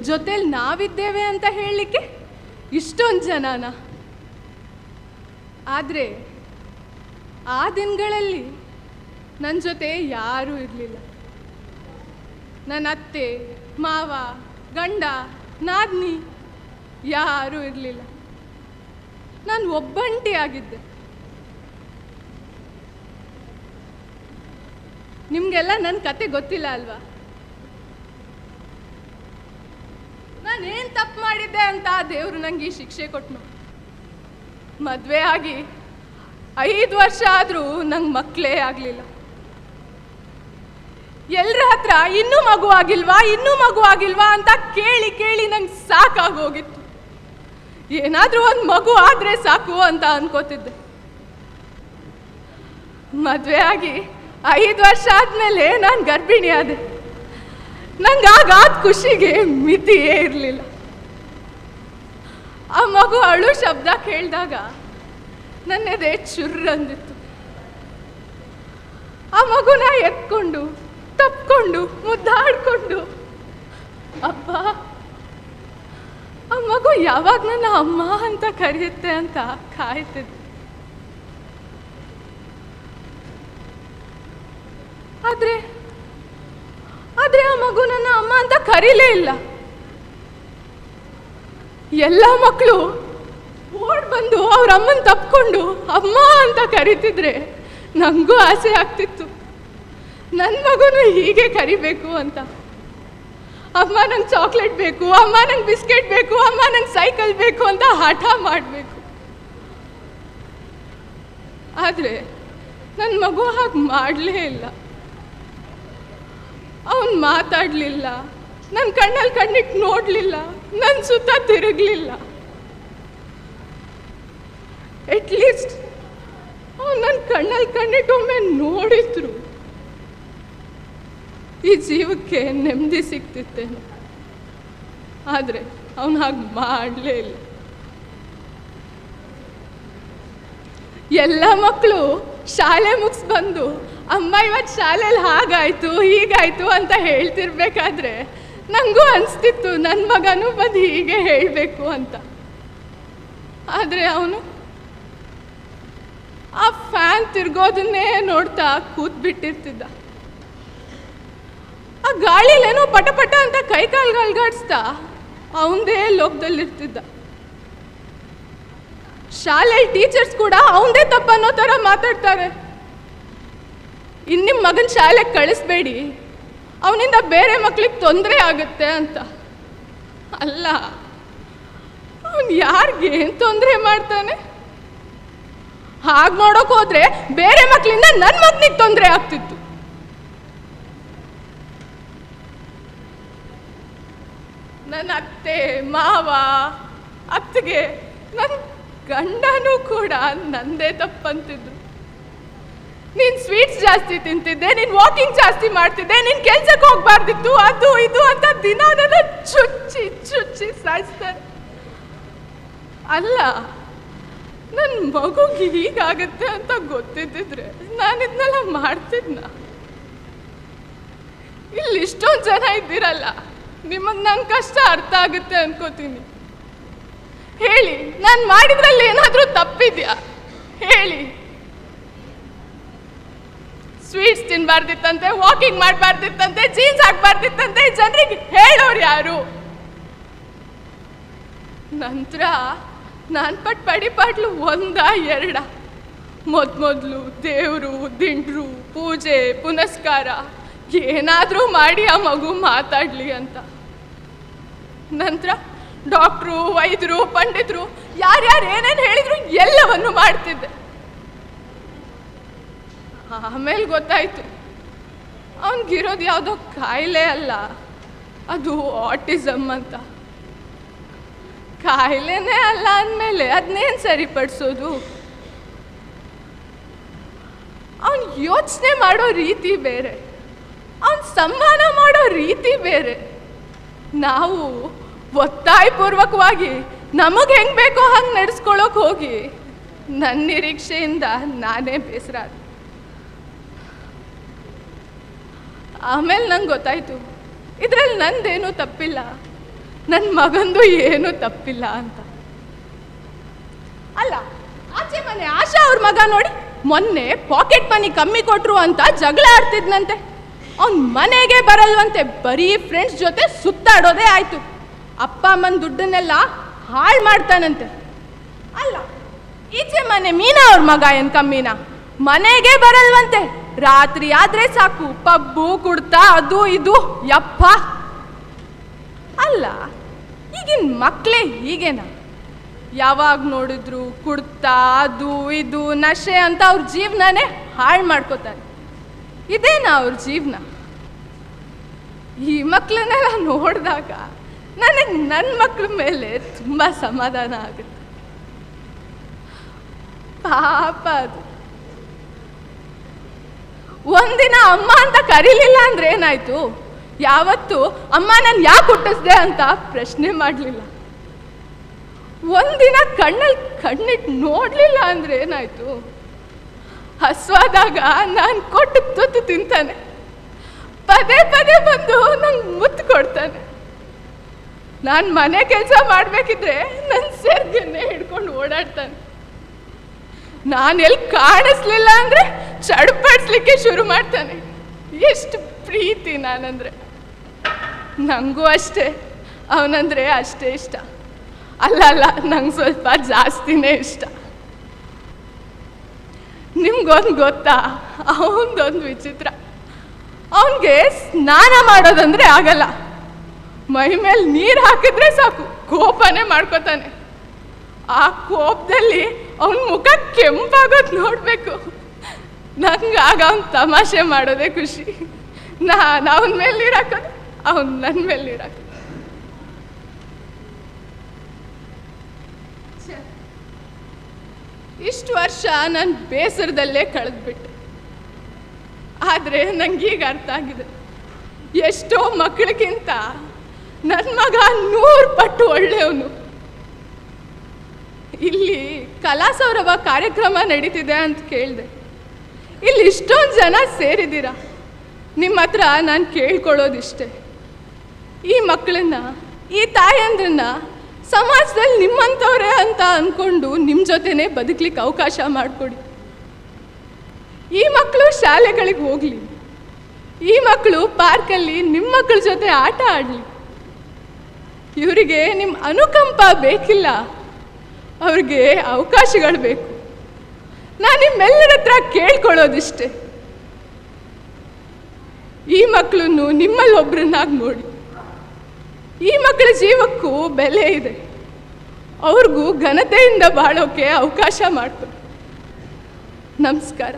ಜೊತೆಲಿ ನಾವಿದ್ದೇವೆ ಅಂತ ಹೇಳಲಿಕ್ಕೆ ಇಷ್ಟೊಂದು ಜನನ. ಆದರೆ ಆ ದಿನಗಳಲ್ಲಿ ನನ್ನ ಜೊತೆ ಯಾರೂ ಇರಲಿಲ್ಲ. ನನ್ನ ಅತ್ತೆ, ಮಾವ, ಗಂಡ, ನಾದ್ನಿ ಯಾರೂ ಇರಲಿಲ್ಲ. ನಾನು ಒಬ್ಬಂಟಿಯಾಗಿದ್ದೆ. ನಿಮಗೆಲ್ಲ ನನ್ನ ಕತೆ ಗೊತ್ತಿಲ್ಲ ಅಲ್ವಾ? ನಾನೇನು ತಪ್ಪು ಮಾಡಿದ್ದೆ ಅಂತ ದೇವರು ನನಗೆ ಈ ಶಿಕ್ಷೆ ಕೊಟ್ಟನು. ಮದುವೆ ಆಗಿ 5 ವರ್ಷ ಆದರೂ ನಂಗೆ ಮಕ್ಕಳೇ ಆಗಲಿಲ್ಲ. ಎಲ್ಲರ ಹತ್ರ ಇನ್ನೂ ಮಗು ಆಗಿಲ್ವಾ ಅಂತ ಕೇಳಿ ಕೇಳಿ ನಂಗೆ ಸಾಕಾಗೋಗಿತ್ತು. ಏನಾದರೂ ಒಂದು ಮಗು ಆದರೆ ಸಾಕು ಅಂತ ಅನ್ಕೋತಿದ್ದೆ. ಮದುವೆ ಆಗಿ 5 ವರ್ಷ ಆದಮೇಲೆ ನಾನು ಗರ್ಭಿಣಿ ಆದೆ. ನಂಗೆ ಆಗಾದ ಖುಷಿಗೆ ಮಿತಿಯೇ ಇರಲಿಲ್ಲ. ಆ ಮಗು ಅಳು ಶಬ್ದ ಕೇಳಿದಾಗ ನನ್ನೆದೆ ಚುರ್ರಂದಿತ್ತು. ಆ ಮಗುನ ಎತ್ಕೊಂಡು ತಪ್ಕೊಂಡು ಮುದ್ದಾಡ್ಕೊಂಡು ಅಪ್ಪ, ಆ ಮಗು ಯಾವಾಗ ನನ್ನ ಅಮ್ಮ ಅಂತ ಕರೆಯುತ್ತೆ ಅಂತ ಕಾಯ್ತಿದ್ದೆ. ಆದ್ರೆ ಆ ಮಗು ನನ್ನ ಅಮ್ಮ ಅಂತ ಕರೀಲೇ ಇಲ್ಲ. ಎಲ್ಲ ಮಕ್ಕಳು ಓಡ್ ಬಂದು ಅವ್ರ ಅಮ್ಮನ ತಪ್ಕೊಂಡು ಅಮ್ಮ ಅಂತ ಕರೀತಿದ್ರೆ ನನಗೂ ಆಸೆ ಆಗ್ತಿತ್ತು, ನನ್ನ ಮಗುನು ಹೀಗೆ ಕರಿಬೇಕು ಅಂತ. ಅಮ್ಮ ನಂಗೆ ಚಾಕ್ಲೇಟ್ ಬೇಕು, ಅಮ್ಮ ನಂಗೆ ಬಿಸ್ಕೆಟ್ ಬೇಕು, ಅಮ್ಮ ನಂಗೆ ಸೈಕಲ್ ಬೇಕು ಅಂತ ಹಠ ಮಾಡಬೇಕು. ಆದರೆ ನನ್ನ ಮಗು ಹಾಗೆ ಮಾಡಲೇ ಇಲ್ಲ. ಅವನು ಮಾತಾಡಲಿಲ್ಲ, ನನ್ನ ಕಣ್ಣಲ್ಲಿ ಕಣ್ಣಿಟ್ಟು ನೋಡಲಿಲ್ಲ, ನನ್ನ ಸುತ್ತ ತಿರುಗಲಿಲ್ಲ. ಅಟ್ಲೀಸ್ಟ್ ಅವನು ನನ್ನ ಕಣ್ಣಲ್ಲಿ ಕಣ್ಣಿಟ್ಟು ಒಮ್ಮೆ ನೋಡಿದ್ರು ಈ ಜೀವಕ್ಕೆ ನೆಮ್ಮದಿ ಸಿಗ್ತಿತ್ತೇನೋ. ಆದರೆ ಅವನು ಹಾಗೆ ಮಾಡಲೇ ಇಲ್ಲ. ಎಲ್ಲ ಮಕ್ಕಳು ಶಾಲೆ ಮುಗಿಸ್ ಬಂದು ಅಮ್ಮ ಇವತ್ತು ಶಾಲೆಯಲ್ಲಿ ಹಾಗಾಯಿತು ಹೀಗಾಯಿತು ಅಂತ ಹೇಳ್ತಿರ್ಬೇಕಾದ್ರೆ ನನಗೂ ಅನಿಸ್ತಿತ್ತು ನನ್ನ ಮಗನೂ ಬಂದು ಹೀಗೆ ಹೇಳಬೇಕು ಅಂತ. ಆದರೆ ಅವನು ಆ ಫ್ಯಾನ್ ತಿರ್ಗೋದನ್ನೇ ನೋಡ್ತಾ ಕೂತ್ಬಿಟ್ಟಿರ್ತಿದ್ದ. ಆ ಗಾಳಿಲೇನೋ ಪಟ ಪಟ ಅಂತ ಕೈಕಾಲು ಗಲ್ಗಾಡಿಸ್ತಾ ಅವನದೇ ಲೋಕದಲ್ಲಿರ್ತಿದ್ದ. ಶಾಲೆಯಲ್ಲಿ ಟೀಚರ್ಸ್ ಕೂಡ ಅವನದೇ ತಪ್ಪನ್ನೋ ಥರ ಮಾತಾಡ್ತಾರೆ. ನಿಮ್ಮ ಮಗನ ಶಾಲೆಗೆ ಕಳಿಸ್ಬೇಡಿ, ಅವನಿಂದ ಬೇರೆ ಮಕ್ಳಿಗೆ ತೊಂದರೆ ಆಗುತ್ತೆ ಅಂತ. ಅಲ್ಲ, ಅವನು ಯಾರಿಗೇನು ತೊಂದರೆ ಮಾಡ್ತಾನೆ? ಹಾಗೆ ನೋಡೋಕೆ ಹೋದ್ರೆ ಬೇರೆ ಮಕ್ಕಳಿಂದ ನನ್ನ ಮಗನಿಗೆ ತೊಂದರೆ ಆಗ್ತಿತ್ತು. ನನ್ನ ಅತ್ತೆ, ಮಾವ, ಅತ್ತಿಗೆ, ನನ್ನ ಗಂಡನೂ ಕೂಡ ನಂದೇ ತಪ್ಪಂತಿದ್ರು. ನೀನು ಸ್ವೀಟ್ಸ್ ಜಾಸ್ತಿ ತಿಂತಿದ್ದೆ, ನೀನು ವಾಕಿಂಗ್ ಜಾಸ್ತಿ ಮಾಡ್ತಿದ್ದೆ, ನೀನು ಕೆಲ್ಸಕ್ಕೆ ಹೋಗ್ಬಾರ್ದಿತ್ತು, ಅದು ಇದು ಅಂತ ದಿನ ನನ್ನ ಚುಚ್ಚಿ ಚುಚ್ಚಿ ಸಾಯಿಸ್ತಾರೆ. ಅಲ್ಲ, ನನ್ನ ಮಗುಗೆ ಹೀಗಾಗತ್ತೆ ಅಂತ ಗೊತ್ತಿದ್ದಿದ್ರೆ ನಾನು ಇದನ್ನೆಲ್ಲ ಮಾಡ್ತಿದ್ನ? ಇಲ್ಲಿ ಇಷ್ಟೊಂದು ಜನ ಇದ್ದೀರಲ್ಲ, ನಿಮಗೆ ನನ್ನ ಕಷ್ಟ ಅರ್ಥ ಆಗುತ್ತೆ ಅನ್ಕೋತೀನಿ. ಹೇಳಿ, ನಾನು ಮಾಡಿದ್ರಲ್ಲಿ ಏನಾದರೂ ತಪ್ಪಿದ್ಯಾ? ಹೇಳಿ. ಸ್ವೀಟ್ಸ್ ತಿನ್ಬಾರ್ದಿತ್ತಂತೆ, ವಾಕಿಂಗ್ ಮಾಡಬಾರ್ದಿತ್ತಂತೆ, ಜೀನ್ಸ್ ಹಾಕ್ಬಾರ್ದಿತ್ತಂತೆ, ಜನರಿಗೆ ಹೇಳೋರು ಯಾರು? ನಂತರ ನಾನು ಪಟ್ಟು ಪಡಿಪಾಟ್ಲು 1 2 ಮೊದಲು ದೇವರು, ದಿಂಡ್ರು, ಪೂಜೆ ಪುನಸ್ಕಾರ ಏನಾದರೂ ಮಾಡಿ ಆ ಮಗು ಮಾತಾಡಲಿ ಅಂತ. ನಂತರ ಡಾಕ್ಟ್ರು, ವೈದ್ಯರು, ಪಂಡಿತರು ಯಾರ್ಯಾರು ಏನೇನು ಹೇಳಿದ್ರು ಎಲ್ಲವನ್ನು ಮಾಡ್ತಿದ್ದೆ. ಆಮೇಲೆ ಗೊತ್ತಾಯ್ತು ಅವನಿಗಿರೋದು ಯಾವುದೋ ಕಾಯಿಲೆ ಅಲ್ಲ, ಅದು ಆಟಿಸಮ್ ಅಂತ. ಕಾಯಿಲೆನೇ ಅಲ್ಲ ಅಂದಮೇಲೆ ಅದನ್ನೇನು ಸರಿಪಡಿಸೋದು? ಅವನು ಯೋಚನೆ ಮಾಡೋ ರೀತಿ ಬೇರೆ, ಅವನು ಸಂವಹನ ಮಾಡೋ ರೀತಿ ಬೇರೆ. ನಾವು ಒತ್ತಾಯಪೂರ್ವಕವಾಗಿ ನಮಗೆ ಹೆಂಗೆ ಬೇಕೋ ಹಂಗೆ ನಡೆಸ್ಕೊಳ್ಳೋಕೆ ಹೋಗಿ ನನ್ನ ನಿರೀಕ್ಷೆಯಿಂದ ನಾನೇ ಬೇಸರ ಆದೆ. ಆಮೇಲೆ ನಂಗೆ ಗೊತ್ತಾಯ್ತು ಇದರಲ್ಲಿ ನಂದೇನೂ ತಪ್ಪಿಲ್ಲ. ನನ್ನ ಮಗಂದು ಏನೂ ತಪ್ಪಿಲ್ಲ ಅಂತ. ಅಲ್ಲ, ಆಚೆ ಮನೆ ಆಶಾ ಅವ್ರ ಮಗ ನೋಡಿ, ಮೊನ್ನೆ ಪಾಕೆಟ್ ಮನಿ ಕಮ್ಮಿ ಕೊಟ್ರು ಅಂತ ಜಗಳ ಆಡ್ತಿದ್ನಂತೆ. ಅವನ್ ಮನೆಗೆ ಬರಲ್ವಂತೆ, ಬರೀ ಫ್ರೆಂಡ್ಸ್ ಜೊತೆ ಸುತ್ತಾಡೋದೇ ಆಯ್ತು. ಅಪ್ಪ ಅಮ್ಮನ ದುಡ್ಡನ್ನೆಲ್ಲ ಹಾಳು ಮಾಡ್ತಾನಂತೆ. ಅಲ್ಲ, ಈಚೆ ಮನೆ ಮೀನಾ ಅವ್ರ ಮಗ ಏನ್ ಕಮ್ಮಿನ, ಮನೆಗೆ ಬರಲ್ವಂತೆ. ರಾತ್ರಿ ಆದ್ರೆ ಸಾಕು ಪಬ್ಬು ಕುಡ್ತಾ ಅದು ಇದು, ಯಪ್ಪ. ಅಲ್ಲ, ಈಗಿನ ಮಕ್ಕಳೇ ಹೀಗೇನಾ? ಯಾವಾಗ ನೋಡಿದ್ರು ಕುಡ್ತಾ ಅದು ಇದು ನಶೆ ಅಂತ ಅವ್ರ ಜೀವನನೇ ಹಾಳು ಮಾಡ್ಕೋತಾರೆ. ಇದೇನಾ ಅವ್ರ ಜೀವನ? ಈ ಮಕ್ಕಳನ್ನೆಲ್ಲ ನೋಡಿದಾಗ ನನಗೆ ನನ್ನ ಮಕ್ಕಳ ಮೇಲೆ ತುಂಬ ಸಮಾಧಾನ ಆಗುತ್ತೆ. ಪಾಪ ಅದು. ಒಂದಿನ ಅಮ್ಮ ಅಂತ ಕರೀಲಿಲ್ಲ ಅಂದ್ರೆ ಏನಾಯ್ತು? ಯಾವತ್ತು ಅಮ್ಮ ನಾನು ಯಾಕೆ ಹುಟ್ಟಿಸ್ದೆ ಅಂತ ಪ್ರಶ್ನೆ ಮಾಡಲಿಲ್ಲ. ಒಂದಿನ ಕಣ್ಣಲ್ಲಿ ಕಣ್ಣಿಟ್ಟು ನೋಡ್ಲಿಲ್ಲ ಅಂದ್ರೆ ಏನಾಯ್ತು? ಹಸ್ವಾದಾಗ ನಾನು ಕೊಟ್ಟು ತುತ್ತು ತಿಂತಾನೆ, ಪದೇ ಪದೇ ಬಂದು ನಂಗೆ ಮುತ್ತು ಕೊಡ್ತಾನೆ. ನಾನು ಮನೆ ಕೆಲಸ ಮಾಡ್ಬೇಕಿದ್ರೆ ನನ್ನ ಸೆರ್ಗನ್ನೇ ಹಿಡ್ಕೊಂಡು ಓಡಾಡ್ತಾನೆ. ನಾನು ಎಲ್ಲಿ ಕಾಣಿಸ್ಲಿಲ್ಲ ಅಂದ್ರೆ ಚಡ್ಪಡಿಸ್ಲಿಕ್ಕೆ ಶುರು ಮಾಡ್ತಾನೆ. ಎಷ್ಟು ಪ್ರೀತಿ ನಾನಂದ್ರೆ. ನನಗೂ ಅಷ್ಟೇ ಅವನಂದ್ರೆ ಅಷ್ಟೇ ಇಷ್ಟ. ಅಲ್ಲ, ನಂಗೆ ಸ್ವಲ್ಪ ಜಾಸ್ತಿನೇ ಇಷ್ಟ. ನಿಮ್ಗೊಂದು ಗೊತ್ತಾ, ಅವನದೊಂದು ವಿಚಿತ್ರ. ಅವನಿಗೆ ಸ್ನಾನ ಮಾಡೋದಂದ್ರೆ ಆಗಲ್ಲ. ಮೈ ಮೇಲೆ ನೀರು ಹಾಕಿದ್ರೆ ಸಾಕು ಕೋಪನೇ ಮಾಡ್ಕೋತಾನೆ. ಆ ಕೋಪದಲ್ಲಿ ಅವನ ಮುಖ ಕೆಂಪಾಗೋದು ನೋಡ್ಬೇಕು. ನಂಗೆ ಆಗ ಅವನು ತಮಾಷೆ ಮಾಡೋದೇ ಖುಷಿ. ನಾನು ಅವನ ಮೇಲೆ ನೀರು ಹಾಕೋದು, ಅವನು ನನ್ನ ಮೇಲೆ ನೀರು ಹಾಕೋದು. ಇಷ್ಟು ವರ್ಷ ನಾನು ಬೇಸರದಲ್ಲೇ ಕಳೆದ್ಬಿಟ್ಟೆ. ಆದರೆ ನಂಗೀಗ ಅರ್ಥ ಆಗಿದೆ, ಎಷ್ಟೋ ಮಕ್ಕಳಿಗಿಂತ ನನ್ನ ಮಗ 100 ಪಟ್ಟು ಒಳ್ಳೆಯವನು. ಇಲ್ಲಿ ಕಲಾಸೌರಭ ಕಾರ್ಯಕ್ರಮ ನಡೀತಿದೆ ಅಂತ ಕೇಳಿದೆ. ಇಲ್ಲಿ ಇಷ್ಟೊಂದು ಜನ ಸೇರಿದ್ದೀರಾ. ನಿಮ್ಮ ಹತ್ರ ನಾನು ಕೇಳ್ಕೊಳ್ಳೋದಿಷ್ಟೇ, ಈ ಮಕ್ಕಳನ್ನ, ಈ ತಾಯಂದ್ರನ್ನ ಸಮಾಜದಲ್ಲಿ ನಿಮ್ಮಂಥವ್ರೆ ಅಂತ ಅಂದ್ಕೊಂಡು ನಿಮ್ಮ ಜೊತೆನೇ ಬದುಕಲಿಕ್ಕೆ ಅವಕಾಶ ಮಾಡಿಕೊಡಿ. ಈ ಮಕ್ಕಳು ಶಾಲೆಗಳಿಗೆ ಹೋಗಲಿ, ಈ ಮಕ್ಕಳು ಪಾರ್ಕಲ್ಲಿ ನಿಮ್ಮ ಮಕ್ಕಳ ಜೊತೆ ಆಟ ಆಡಲಿ. ಇವರಿಗೆ ನಿಮ್ಮ ಅನುಕಂಪ ಬೇಕಿಲ್ಲ, ಅವ್ರಿಗೆ ಅವಕಾಶಗಳು ಬೇಕು. ನಾನು ನಿಮ್ಮೆಲ್ಲರ ಹತ್ರ ಕೇಳ್ಕೊಳ್ಳೋದಿಷ್ಟೇ, ಈ ಮಕ್ಕಳನ್ನು ನಿಮ್ಮಲ್ಲಿ ಒಬ್ರನ್ನಾಗಿ ನೋಡಿ. ಈ ಮಕ್ಕಳ ಜೀವಕ್ಕೂ ಬೆಲೆ ಇದೆ, ಅವ್ರಿಗೂ ಘನತೆಯಿಂದ ಬಾಳೋಕೆ ಅವಕಾಶ ಮಾಡಿಕೊಡಿ. ನಮಸ್ಕಾರ.